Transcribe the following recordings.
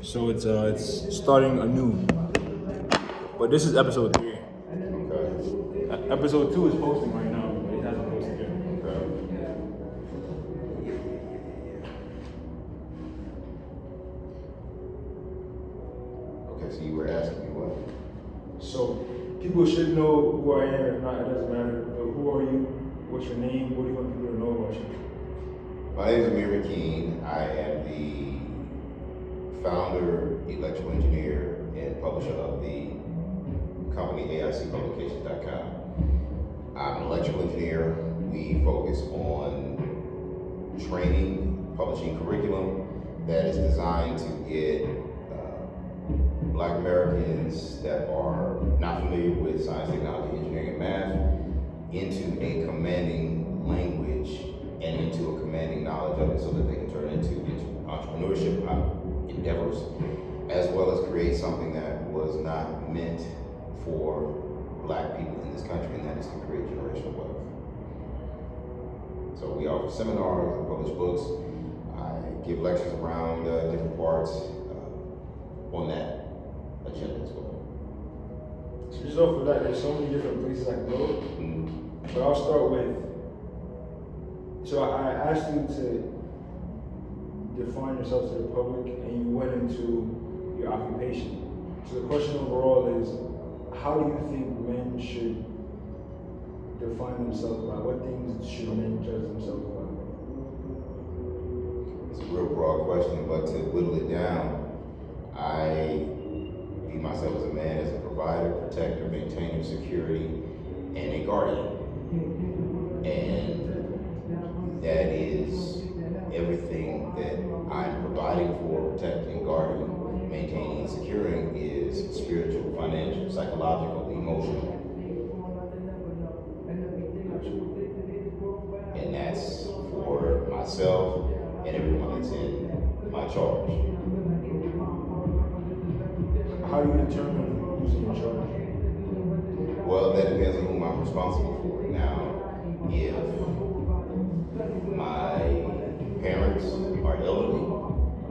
So it's starting anew. But this is episode 3. Okay. Episode 2 is posting right now, but it hasn't posted yet. Okay. Okay, so you were asking me what? So people should know who I am. If not, it doesn't matter. But who are you? What's your name? What do you want people to know about you? My name is Amir Makin. I am the founder, electrical engineer, and publisher of the company AICpublications.com. I'm an electrical engineer. We focus on training, publishing curriculum that is designed to get Black Americans that are not familiar with science, technology, engineering, and math into a commanding language and into a commanding knowledge of it so that they can turn it into entrepreneurship endeavors, as well as create something that was not meant for Black people in this country, and that is to create generational wealth. So we offer seminars, I publish books, I give lectures around different parts on that agenda as well. So just off of that, there's so many different places I can go. Mm-hmm. But I'll start with, so I asked you to define yourself to the public, and you went into your occupation. So the question overall is, how do you think men should define themselves by? What things should men judge themselves by? It's a real broad question, but to whittle it down, I view myself as a man, as a provider, protector, maintainer, security, and a guardian. And that is everything that I'm providing for, protecting, guarding, maintaining, and securing is spiritual, financial, psychological, emotional. And that's for myself and everyone that's in my charge. How do you determine who's in charge? Well, that depends on whom I'm responsible for. Now, if my parents are elderly,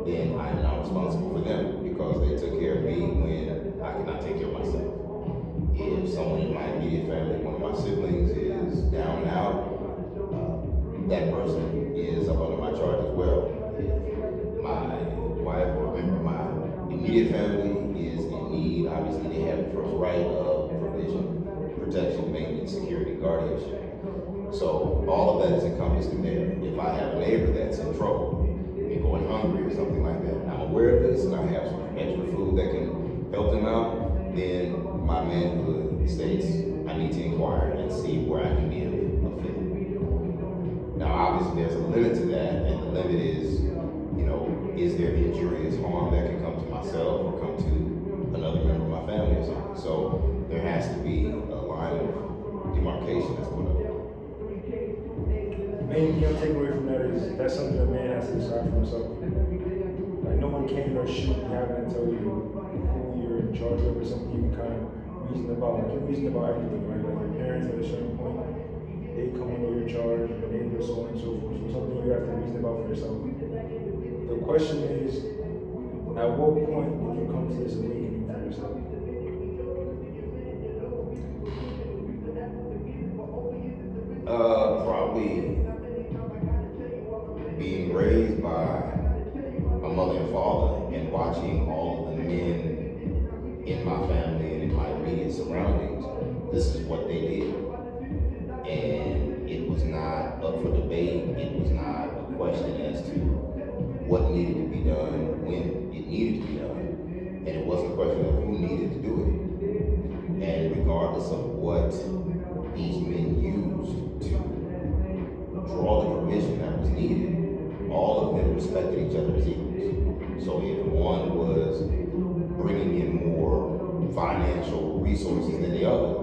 then I'm not responsible for them because they took care of me when I could not take care of myself. If someone in my immediate family, one of my siblings, is down and out, that person is up under my charge as well. If my wife or a member of my immediate family is in need, obviously they have the first right of provision, protection, maintenance, security, guardianship. So all of that is encompassed in there. If I have a neighbor that's in trouble and going hungry or something like that, and I'm aware of this and I have some extra food that can help them out, then my manhood states I need to inquire and see where I can give a fit. Now obviously there's a limit to that, and the limit is, is there injurious harm that can come to myself or come to another member of my family or something? So there has to be a line of demarcation that's put up. The main thing I'm taking away from that is that's something a man has to decide for himself. Like no one can or should be having to tell you who you're in charge of or something you can kind of reason about. Like you reason about everything, right? Like your parents at a certain point, they come under your charge, your neighbor, so on and so forth. So something you have to reason about for yourself. The question is, at what point did you come to this awakening for yourself? Probably being raised by my mother and father and watching all of the men in my family and in my immediate surroundings. This is what they did. And it was not up for debate. It was not a question as to what needed to be done, when it needed to be done. And it wasn't a question of who needed to do it. And regardless of what these men used to draw the provision that was needed, all of them respected each other as equals. So if one was bringing in more financial resources than the other,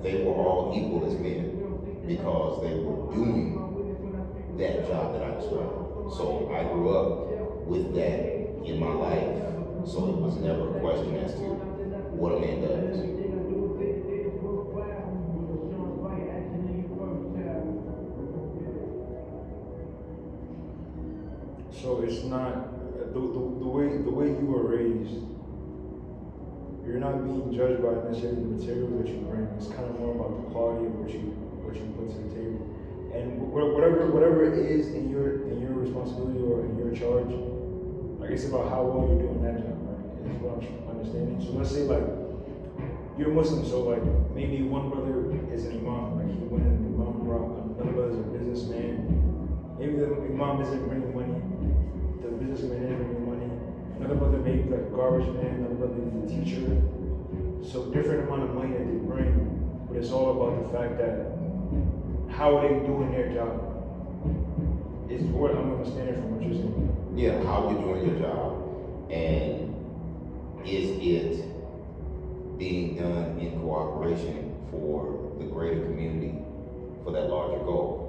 they were all equal as men because they were doing that job that I described. So I grew up with that in my life, so it was never a question as to what a man does. So it's not the way you you were raised, you're not being judged by necessarily the materials that you bring. It's kind of more about the quality of what you put to the table. And whatever it is in your responsibility or in your charge, like it's about how well you're doing that job, right? Is what I'm understanding. So let's say like you're Muslim, so like maybe one brother is an imam, like he went in the imam route, another brother is a businessman. Maybe the imam isn't bringing money, the businessman isn't bringing money. Another brother may be like a garbage man, another brother may be a teacher. So different amount of money that they bring, but it's all about the fact that how are they doing their job? Is what I'm understanding from what you're saying. Yeah, how you're doing your job, and is it being done in cooperation for the greater community, for that larger goal?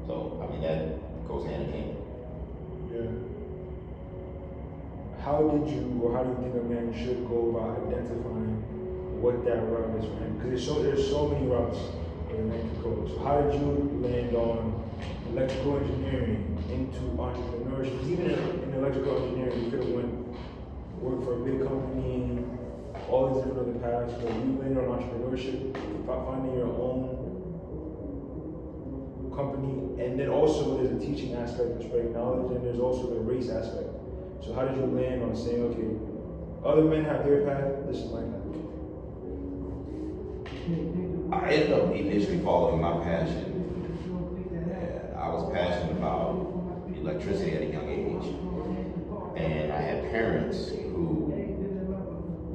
So, I mean, that goes hand in hand. Yeah. How do you think a man should go about identifying what that route is for him? Because there's so many routes that a man could go. So how did you land on electrical engineering into entrepreneurship? 'Cause even in electrical engineering, you could have worked for a big company, all these different other paths, but you landed on entrepreneurship, finding your own company, and then also there's a teaching aspect, spreading knowledge, and there's also the race aspect. So how did you land on saying, okay, other men have their path, this is my path? I ended up initially following my passion. I was passionate about electricity at a young age. And I had parents who,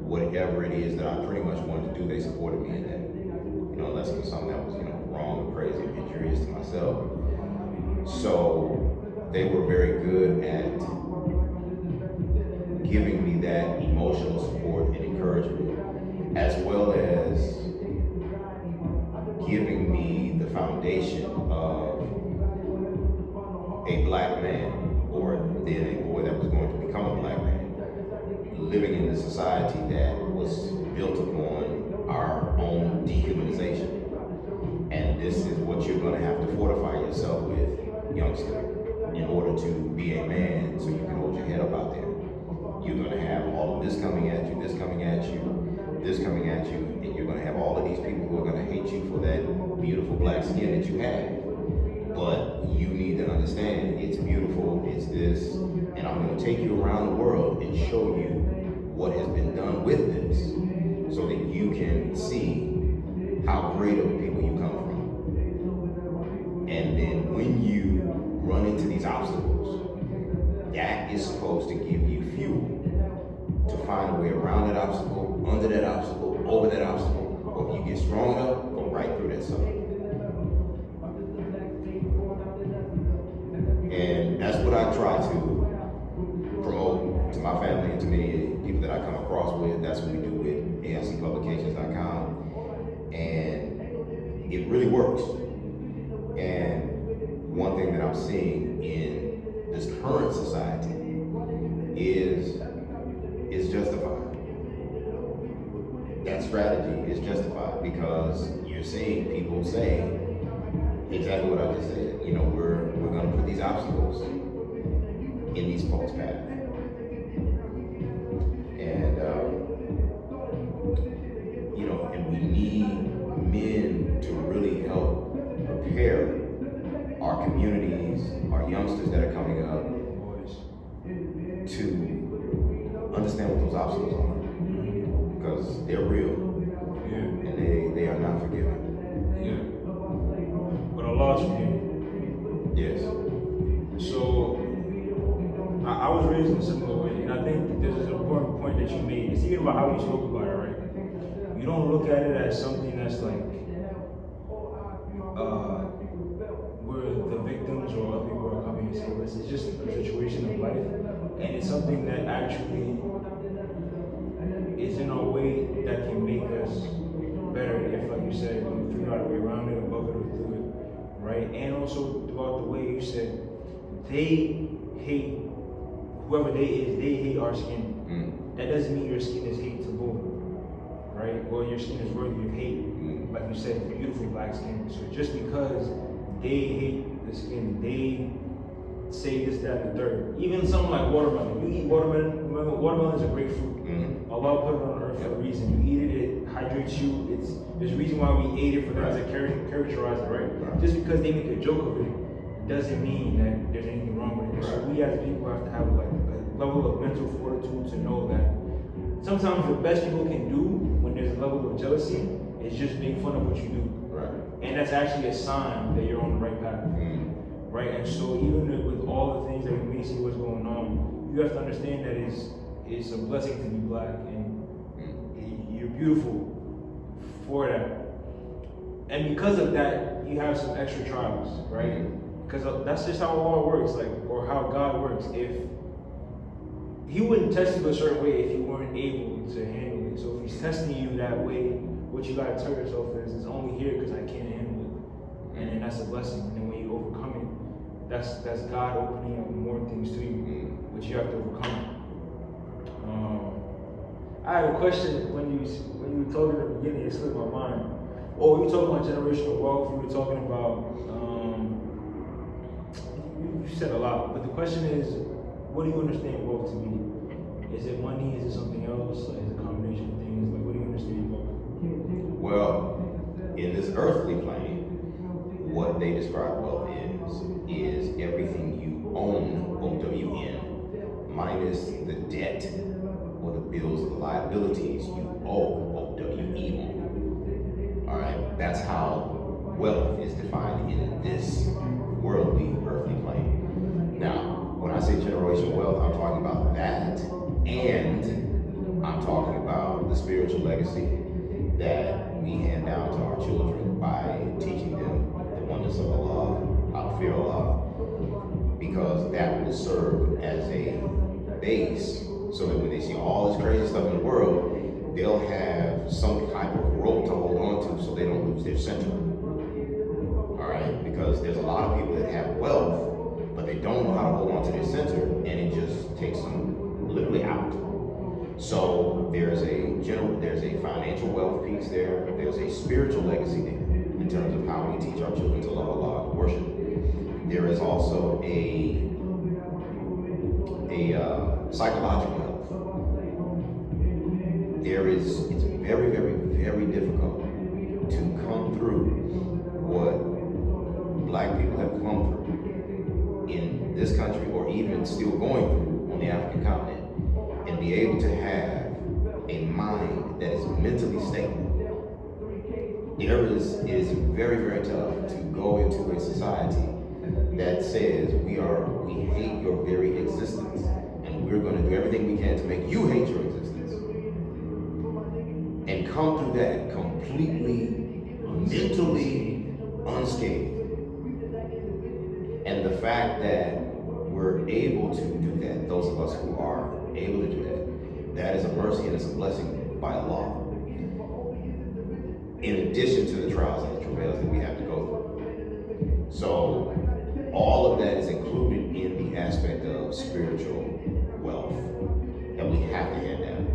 whatever it is that I pretty much wanted to do, they supported me in that. You know, unless it was something that was, wrong or crazy or injurious to myself. So they were very good at giving me that emotional support and encouragement, as well as giving me the foundation of a black man, or then a boy that was going to become a black man, living in a society that was built upon our own dehumanization. And this is what you're going to have to fortify yourself with, youngster, in order to be a man, so you can hold your head up out there. You're going to have all of this coming at you, this coming at you, this coming at you, and you're going to have all of these people who are going to hate you for that beautiful black skin that you have. But you need to understand, it's beautiful, it's this, and I'm going to take you around the world and show you what has been done with this, so that you can see how great of a people you come from. And then when you run into these obstacles, that is supposed to give you fuel to find a way around that obstacle, under that obstacle, over that obstacle, or if you get strong enough, go right through that sucker. And that's what I try to promote to my family and to many people that I come across with. That's what we do with ALCpublications.com. And it really works. And one thing that I'm seeing in this current society is justified. That strategy is justified because you're seeing people say exactly what I just said. We're going to put these obstacles in these folks' path. And, and we need men to really help prepare our communities, our youngsters that are coming up, to understand what those obstacles are. Because they're real. Yeah. And they are not forgiven. Yeah. But Allah's forgiving. Yes. So I was raised in a similar way, and I think this is an important point that you made. It's even about how you spoke about it, right? You don't look at it as something that's like where the victims or other people are coming and saying this. It's just a situation of life, and it's something that actually is in a way that can make us better if, like you said, we figure out a way around it, above it, or through it, right? And also throughout the way you said, they hate whoever they hate our skin. That doesn't mean your skin is hateable, right? Or your skin is worthy of hate. Like you said, beautiful black skin. So just because they hate the skin, they say this, that, and the third. Even something like watermelon. You eat watermelon. Watermelon is a great fruit. Mm-hmm. Allah put it on earth for a reason. You eat it, it hydrates you. There's a reason why we ate it for them to characterize it, right? Just because they make a joke of it doesn't mean that there's anything wrong with it. So we as people have to have like a level of mental fortitude to know that sometimes the best people can do when there's a level of jealousy is just make fun of what you do. Right. And that's actually a sign that you're on the right path. Right? And so even with all the things that we may see what's going on, you have to understand that it's a blessing to be black, and you're beautiful for that. And because of that, you have some extra trials, right? Because that's just how Allah works, like, or how God works. If He wouldn't test you a certain way if you weren't able to handle it. So if He's testing you that way, what you gotta tell yourself is only here because I can't handle it, and then that's a blessing. And then when you overcome it, that's God opening up more things to you, but you have to overcome it. I had a question when you were talking at the beginning. It slipped my mind. Oh, you were talking about generational wealth. You were talking about you said a lot, but the question is, what do you understand wealth to be? Is it money? Is it something else? Like, is it a combination of things? Like, what do you understand wealth? Well, in this earthly plane, what they describe wealth is everything you own, OWN, minus the debt or the bills or the liabilities you owe, OWE. All right, that's how wealth is defined in this worldly, earthly plane. Now, when I say generational wealth, I'm talking about that, and I'm talking about the spiritual legacy that we hand down to our children by teaching them the oneness of Allah, how to fear Allah, because that will serve as a base so that when they see all this crazy stuff in the world, they'll have some type of rope to hold on to so they don't lose their center. All right, because there's a lot of people that have wealth, but they don't know how to hold on to their center, and it just takes them literally out. So there's a financial wealth piece there. There's a spiritual legacy there in terms of how we teach our children to love Allah and worship. There is also a psychological health. It's very, very, very difficult to come through what black people have come through in this country, or even still going through on the African continent, and be able to have a mind that is mentally stable. It is very, very tough to go into a society that says we hate your very existence, and we're going to do everything we can to make you hate your existence, and come through that completely mentally unscathed. And the fact that we're able to do that, those of us who are able to do that, that is a mercy and it's a blessing by Allah. In addition to the trials and the travails that we have to go through. So all of that is included in the aspect of spiritual wealth that we have to hand down.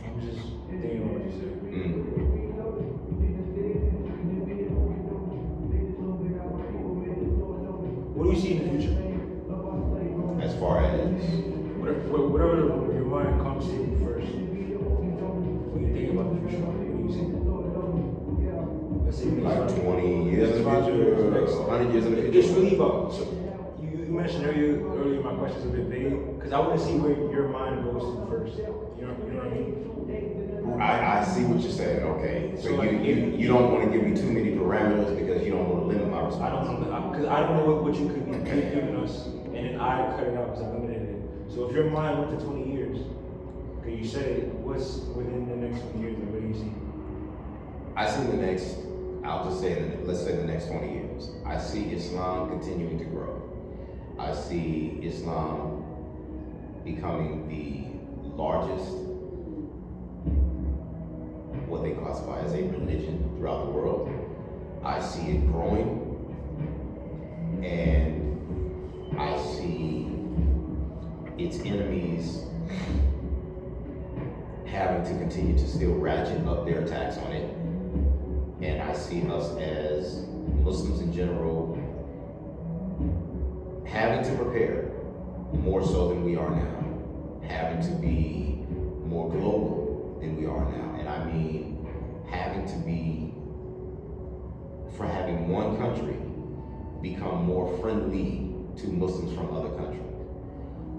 I'm just thinking what you said. What do you see in the future? As far as whatever your mind comes to you first, when you think about the future, what do you see? Let's say like 20 years in the future, 100 years in the future. It's really about. So you mentioned earlier my question's a bit vague because I want to see where your mind goes to first. You know what I mean? I see what you're saying. Okay, so like, you don't want to give me too many parameters because you don't want to limit my response. I don't know what you could be giving us, and then I cut it out because I limited it. So if your mind went to 20 years, okay, you said what's within the next 20 years? Like, what do you see? I see the next. I'll just say let's say the next 20 years. I see Islam continuing to grow. I see Islam becoming the largest, what they classify as a religion throughout the world. I see it growing, and I see its enemies having to continue to still ratchet up their attacks on it. And I see us as Muslims in general having to prepare more so than we are now, having to be more global than we are now. And I mean having to be, for having one country become more friendly to Muslims from other countries,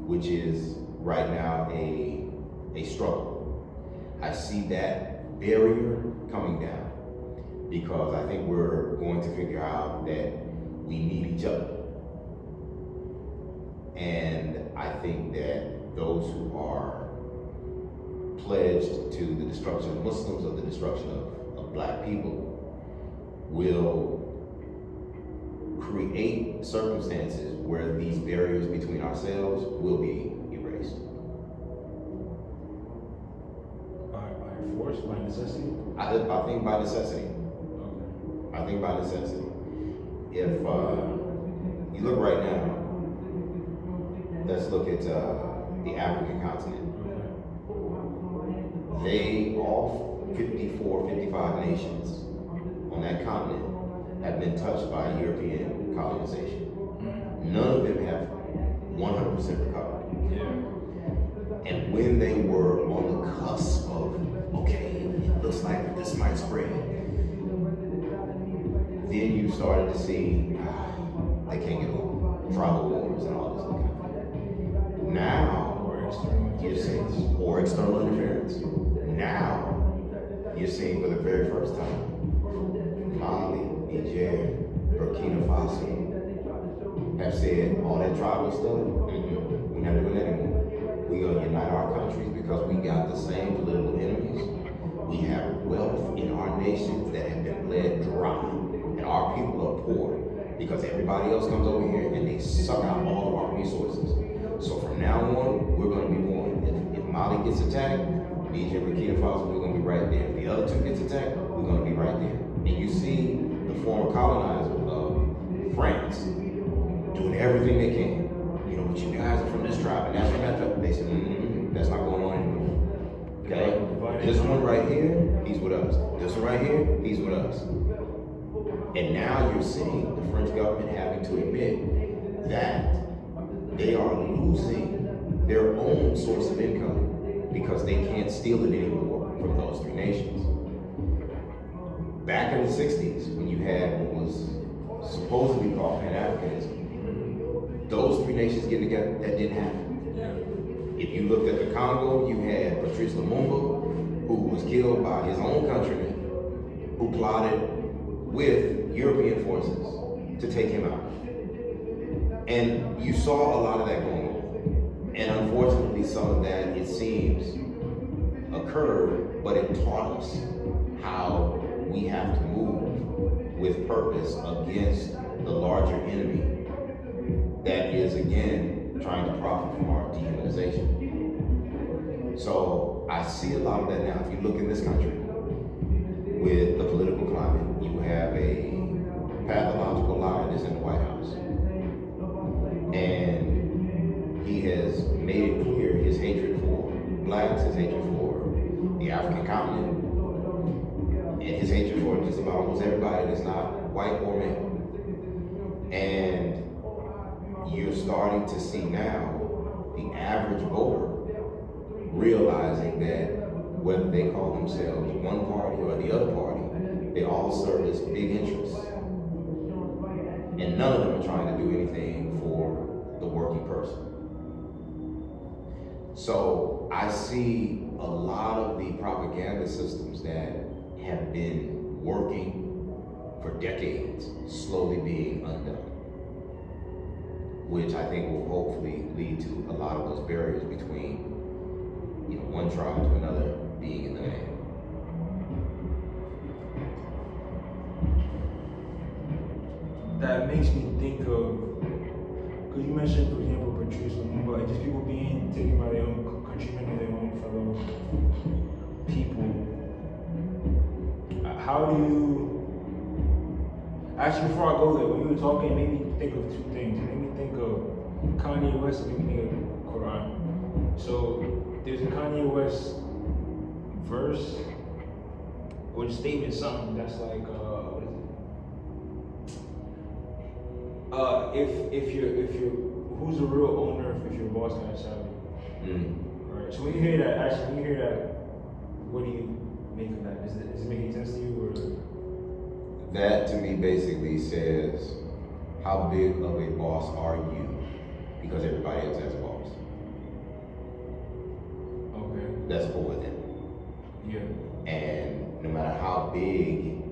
which is right now a struggle. I see that barrier coming down because I think we're going to figure out that we need each other. And I think that those who are pledged to the destruction of Muslims or the destruction of black people will create circumstances where these barriers between ourselves will be erased. By force, by necessity? I think by necessity. Okay. I think by necessity. If you look right now, let's look at the African continent. They, all 54, 55 nations on that continent have been touched by European colonization. None of them have 100% recovered. Yeah. And when they were on the cusp of, okay, it looks like this might spread, then you started to see they can't get over tribal wars and all this kind of thing. Now, you're seeing, or external interference. Now, you're seeing for the very first time, Mali, Niger, Burkina Faso have said all that tribal stuff, we're not doing that anymore. We're going to unite our countries because we got the same political enemies. We have wealth in our nations that have been bled dry, and our people are poor because everybody else comes over here and they suck out all of our resources. So from now on, we're going to be one. If Mali gets attacked, Niger, Burkina Faso, we're going to be right there. If the other two gets attacked, we're going to be right there. And you see the former colonizer of France doing everything they can. You know, but you guys are from this tribe and that's from that tribe. They said, that's not going on anymore. Okay? This one right here, he's with us. This one right here, he's with us. And now you're seeing the French government having to admit that they are losing their own source of income because they can't steal it anymore from those three nations. Back in the 60s, when you had what was supposedly called Pan-Africanism, those three nations getting together, that didn't happen. If you looked at the Congo, you had Patrice Lumumba, who was killed by his own countrymen, who plotted with European forces to take him out. And you saw a lot of that going on. And unfortunately, some of that, it seems, occurred, but it taught us how we have to move with purpose against the larger enemy that is, again, trying to profit from our dehumanization. So I see a lot of that now. If you look in this country, with the political climate, you have a pathological liar that's in the White House. And he has made it clear his hatred for blacks, his hatred for the African continent, and his hatred for just about almost everybody that's not white or male. And you're starting to see now the average voter realizing that whether they call themselves one party or the other party, they all service big interests. And none of them are trying to do anything for the working person. So I see a lot of the propaganda systems that have been working for decades slowly being undone, which I think will hopefully lead to a lot of those barriers between, one tribe to another being eliminated. That makes me think of, because you mentioned, for example, Patrice Lumumba, like just people being taken by their own countrymen or their own fellow people. How do you, actually before I go there, when you were talking, it made me think of two things. It made me think of Kanye West, and it made me think of Quran. So there's a Kanye West verse or the statement, something that's like, what is it? If you're, who's the real owner if your boss got a salary? Right. So when you hear that, what do you make of that? Is it making sense to you, or? That to me basically says, how big of a boss are you? Because everybody else has a boss. Okay. That's over them. Yeah. And no matter how big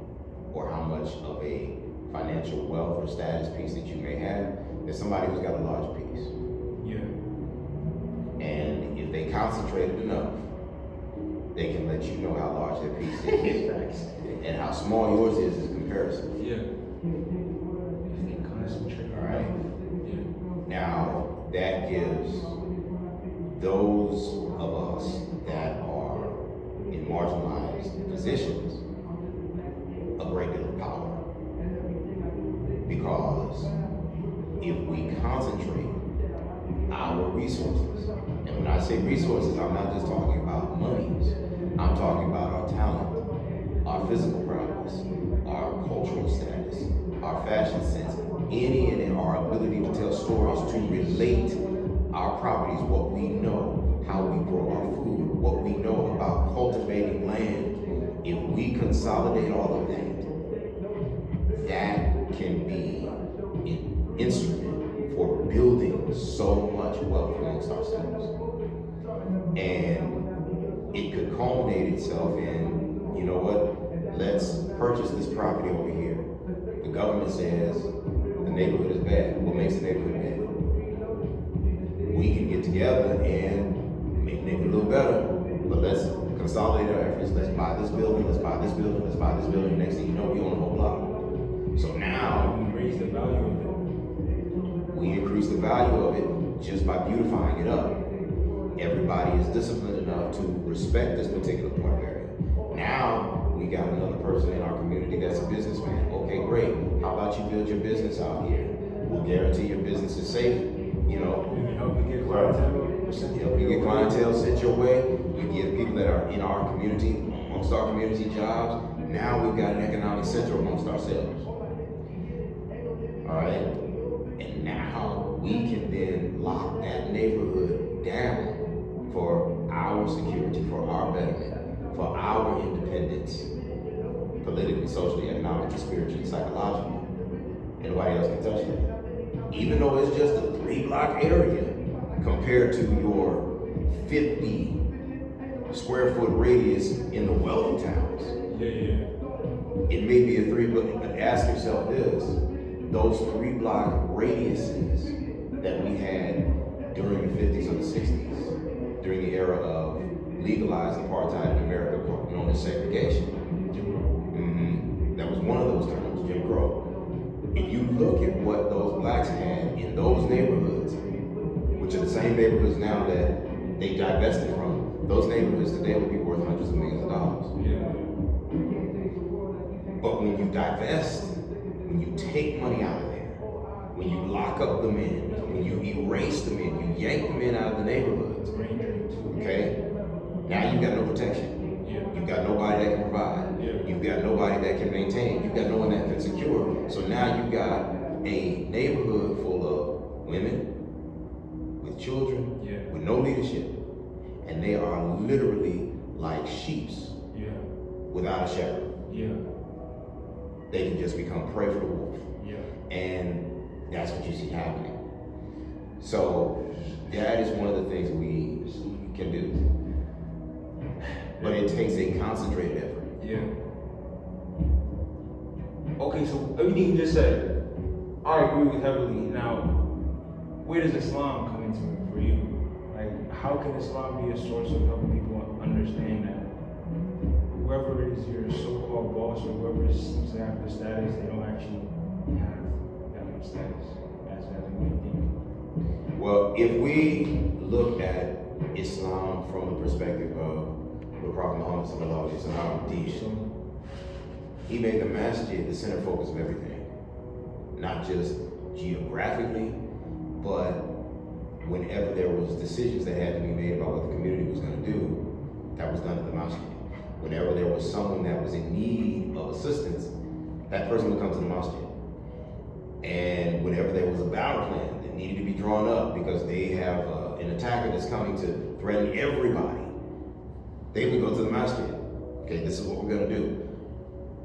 or how much of a financial wealth or status piece that you may have, there's somebody who's got a large piece. Yeah. And if they concentrated enough, they can let you know how large their piece is and how small yours is in comparison. Yeah. If they concentrate. All right. Yeah. Now that gives those of us that are in marginalized positions a great deal of power. Because if we concentrate our resources, and when I say resources, I'm not just talking about monies, I'm talking about our talent, our physical prowess, our cultural status, our fashion sense, any and our ability to tell stories, to relate our properties, what we know, how we grow our food, what we know about cultivating land. If we consolidate all of that, that can be an instrument for building so much wealth amongst ourselves. And it could culminate itself in, you know what, let's purchase this property over here. The government says the neighborhood is bad. What makes the neighborhood bad? We can get together and make the neighborhood a little better, but let's consolidate our efforts. Let's buy this building, let's buy this building, let's buy this building. Next thing you know, we own the whole block. So now we raise the value of it. We increase the value of it just by beautifying it up. Everybody is disciplined enough to respect this particular part area. Now we got another person in our community that's a businessman. Okay, great. How about you build your business out here? We'll guarantee your business is safe. You know, We can help you get clientele. you get clientele sent your way. We give people that are in our community, amongst our community, jobs. Now we've got an economic center amongst ourselves. All right? And now we can then lock that neighborhood down for our security, for our betterment, for our independence, politically, socially, economically, spiritually, psychologically. And nobody else can touch that. Even though it's just a 3-block area compared to your 50 square foot radius in the wealthy towns. Yeah. It may be a 3-block, but ask yourself this, those 3-block radiuses that we had during the 50s or the 60s, during the era of legalized apartheid in America, known as segregation. That was one of those terms, Jim Crow. If you look at what those blacks had in those neighborhoods, which are the same neighborhoods now that they divested from, those neighborhoods today would be worth hundreds of millions of dollars. Yeah. But when you divest, when you take money out of there, when you lock up the men, when you erase the men, you yank the men out of the neighborhoods, okay? Now you've got no protection. You've got nobody that can provide. You've got nobody that can maintain. You've got no one that can secure. So now you've got a neighborhood full of women with children, with no leadership, and they are literally like sheeps without a shepherd. They can just become prey for the wolf. And that's what you see happening. So that is one of the things we can do. But it takes a concentrated effort. Okay, so everything you just said, I agree with heavily. Now, where does Islam come into it for you? Like, how can Islam be a source of helping people understand that whoever is your so-called boss or whoever seems to have the status, they don't actually have that much status as we think? Well, if we look at Islam from the perspective of the Prophet Muhammad sallallahu alaihi wasallam, he made the masjid the center focus of everything. Not just geographically, but whenever there was decisions that had to be made about what the community was going to do, that was done at the masjid. whenever there was someone that was in need of assistance, that person would come to the masjid. And whenever there was a battle plan that needed to be drawn up because they have an attacker that's coming to threaten everybody, they would go to the masjid. Okay, this is what we're gonna do.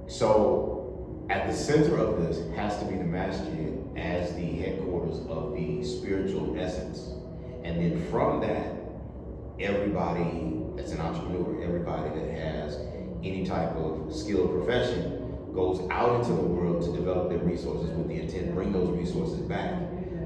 So at the center of this has to be the masjid as the headquarters of the spiritual essence. And then from that, everybody that's an entrepreneur, everybody that has any type of skill or profession goes out into the world to develop their resources with the intent to bring those resources back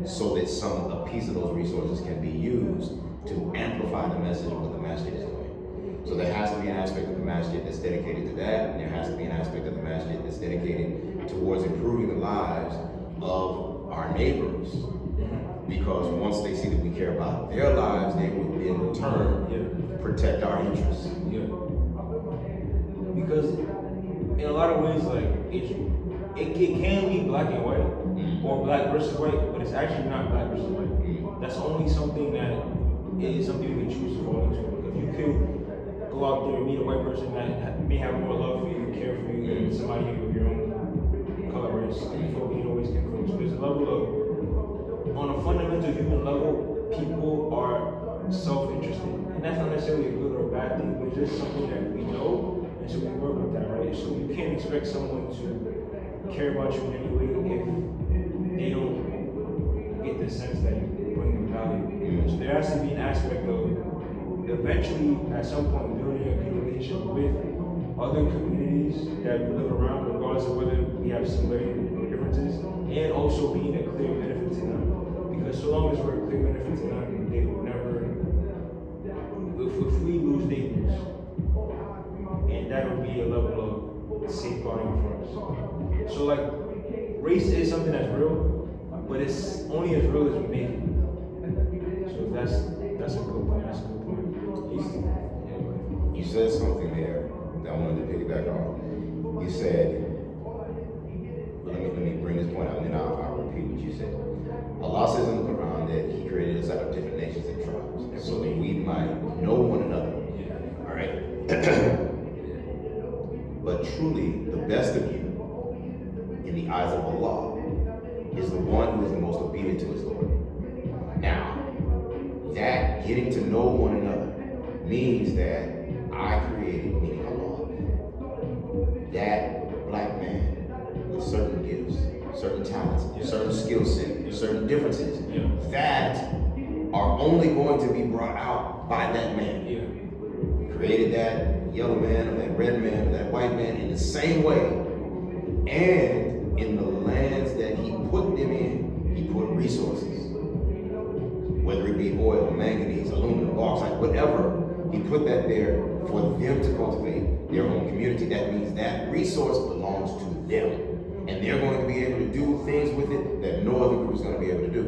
so that a piece of those resources can be used to amplify the message of what the masjid is doing. So there has to be an aspect of the masjid that's dedicated to that, and there has to be an aspect of the masjid that's dedicated towards improving the lives of our neighbors. Because once they see that we care about their lives, they will in turn protect our interests. Yeah. Because in a lot of ways, like it can be black and white, or black versus white, but it's actually not black versus white. That's only something that is something you can choose to fall into. If you could go out there and meet a white person that may have more love for you, care for you, than somebody of your own color, race, you always can feel. So there's a level of, on a fundamental human level, people are self-interested, and that's not necessarily a good or a bad thing, but it's just something that we know. So we work with that, right? So you can't expect someone to care about you in any way if they don't get the sense that you bring them value. So there has to be an aspect of eventually, at some point, building a good relationship with other communities that we live around, regardless of whether we have similarities or differences, and also being a clear benefit to them. Because so long as we're a clear benefit to them, they will never, if we lose, they lose. And that would be a level of safeguarding for us. So like, race is something that's real, but it's only as real as we make it. So that's a good point. That's a good point. You said something there that I wanted to piggyback on. You said, let me bring this point out, and then I'll repeat what you said. Allah says in the Quran that He created us out of different nations and tribes, so that we might know one another. All right. But truly, the best of you, in the eyes of Allah, is the one who is the most obedient to his Lord. Now, that getting to know one another means that I created, meaning Allah, that black man with certain gifts, certain talents, certain skill set, certain differences, that are only going to be brought out by that man. Created that yellow man or that red man or that white man in the same way, and in the lands that He put them in, He put resources, whether it be oil, manganese, aluminum, bauxite, whatever. He put that there for them to cultivate their own community. That means that resource belongs to them, and they're going to be able to do things with it that no other group is going to be able to do.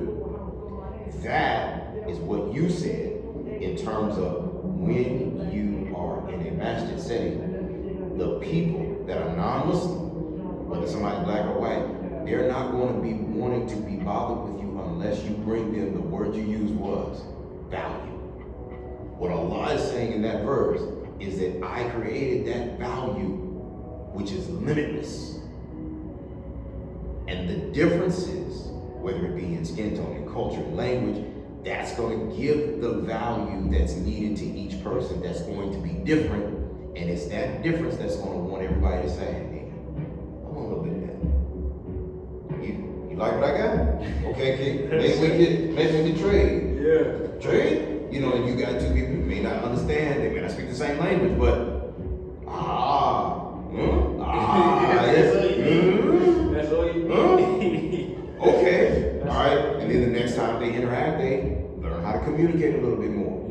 That is what you said in terms of when you are in a masjid setting, the people that are non-Muslim, whether somebody's black or white, they're not going to be wanting to be bothered with you unless you bring them, the word you used was value. What Allah is saying in that verse is that I created that value, which is limitless. And the differences, whether it be in skin tone, in culture, in language, that's going to give the value that's needed to each person that's going to be different. And it's that difference that's going to want everybody to say, hey, I want a little bit of that. You like what I got? Okay, maybe we can trade. Yeah. Trade? You know, and you got two people who may not understand, they may not speak the same language, but that's all you need. Okay, all right. And then the next time they interact, they learn how to communicate a little bit more.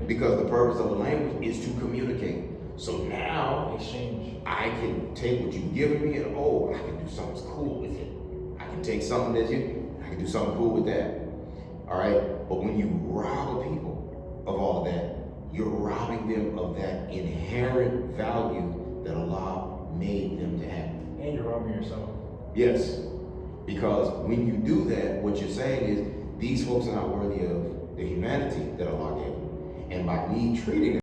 Because the purpose of the language is to communicate. So now, exchange. I can take what you've given me and I can do something cool with it. I can take something I can do something cool with that. All right. But when you rob people of all of that, you're robbing them of that inherent value that Allah made them to have. And you're robbing yourself. Yes. Because when you do that, what you're saying is these folks are not worthy of the humanity that Allah gave them. And by me treating them